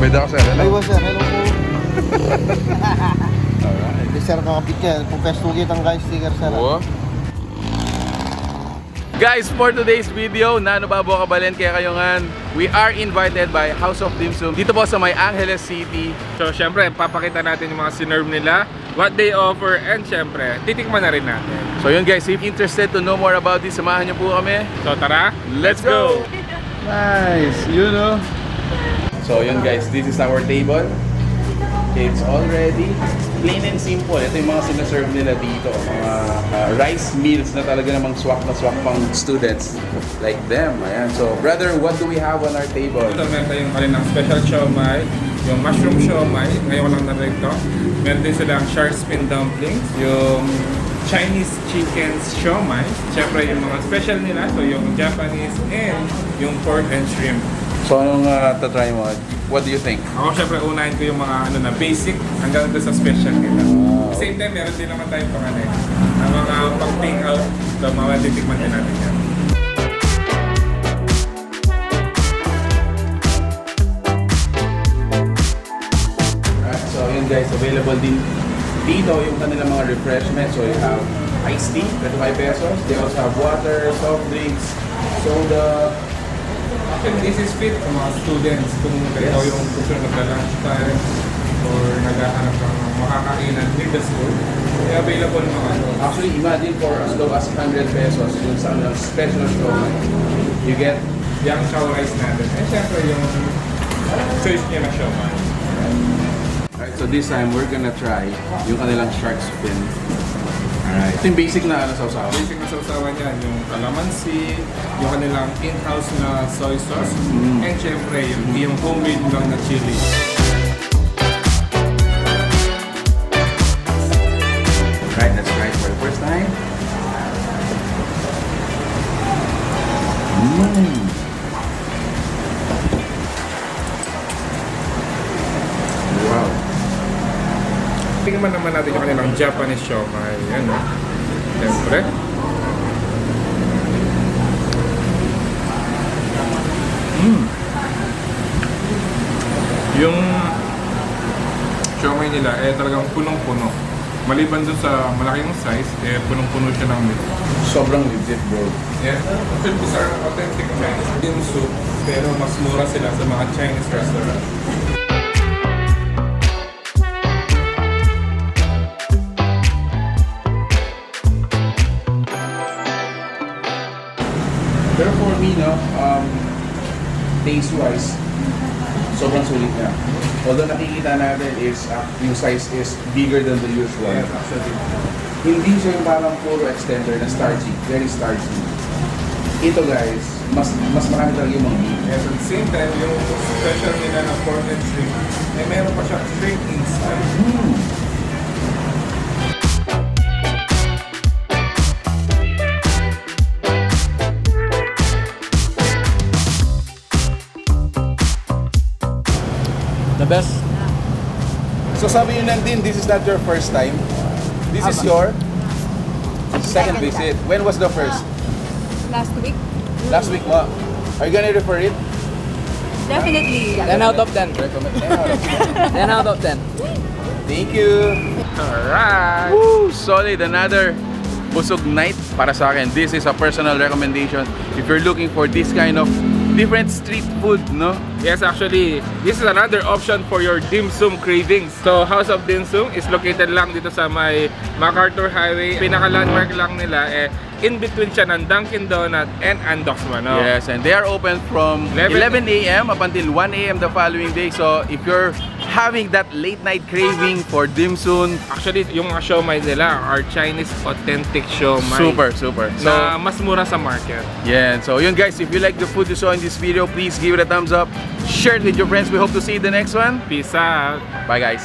Pwede ako, sir. Ay, sir. Hello po. Alright. Hindi, sir, kakapit niya. Kung pestugit ang guys, sticker, sir. Oo. Guys, for today's video, Nano Babo Kabalen, kaya kayongan, we are invited by House of Dimsum dito po sa may Angeles City. So syempre, papakita natin yung mga sinerve nila, what they offer, and syempre, titikman na rin natin. So yun guys, if interested to know more about this, samahan niyo po kami. So tara, Let's go! Nice! You know? So yun guys, this is our table. It's already plain and simple. Ito yung mga sinaserve nila dito. Mga rice meals na talaga namang swak na swak pang students like them. Ayan. So brother, what do we have on our table? ito meron tayong kanilang special siomai, yung mushroom siomai, ngayon lang na rin ito. Meron din silang shark fin dumplings, yung Chinese chicken siomai, syempre yung mga special nila, so yung Japanese and yung pork and shrimp. So anong tatry mo? What do you think? Ako syempre unahin ko yung mga basic hanggang doon sa special nila. At the same time, meron din naman tayong mga pang take out, so mga titikman din natin yan. Alright, so yun guys, available din dito yung kanilang mga refreshments. So you have iced tea, 35 pesos. They also have water, soft drinks, soda. Actually, this is fit sa mga students kung ikaw yung gusto nagla-lunch time or naghahanap ng makakainan with the school. Available mga Actually, imagine for as low as 100 pesos yung sa kanilang special show. You get young chow rice natin. And syempre yung choice niya na siomai. Alright, so this time we're gonna try yung kanilang shark fin. Alright. Ito yung basic na sausaw. Basic na sausawan yan, yung calamansi, yung kanilang in-house na soy sauce, and syempre yung homemade lang na chili. Alright, let's try it for the first time. Wow. Tingnan naman natin yung kanilang Japanese siomai. Yan o. Siyempre. Yung siomai nila talagang punong-puno. Maliban dun sa malaking size, punong-puno siya ng meat. Sobrang legit, bro. Yeah. These are authentic Chinese dimsum, pero mas mura sila sa mga Chinese restaurant. Pero for me, no, taste-wise, sobrang sulit niya. Although nakikita natin is yung size is bigger than the usual. Yes, actually. Hindi siya yung parang puro extender na starchy, very starchy. Ito guys, mas marami talaga yung mga meat. Yes, at the same time, yung special nila na pork and shrimp, meron pa siyang shrimp inside. The best. So sabi yun din, this is not your first time. This is your second visit. When was the first? Last week? Last week mo. Are you gonna refer it? Definitely. 10 out of 10. Recommend 10 out of 10. 10 out of 10. Thank you. Alright! Woo! Solid. Another busog night para sa akin. This is a personal recommendation. If you're looking for this kind of different street food, no? Yes, actually, this is another option for your dimsum cravings. So, House of Dimsum is located lang dito sa may MacArthur Highway. Pinaka-landmark lang nila, in between siya ng Dunkin Donut and Andoks man, no? Yes, and they are open from 11 a.m. up until 1 a.m. the following day. So, if you're having that late night craving for dimsum, Actually, yung mga siomai nila are Chinese authentic siomai. super. Na mas mura sa market. Yeah, so yun guys, if you like the food you saw in this video, please give it a thumbs up, share it with your friends. We hope to see you in the next one. Peace out! Bye guys.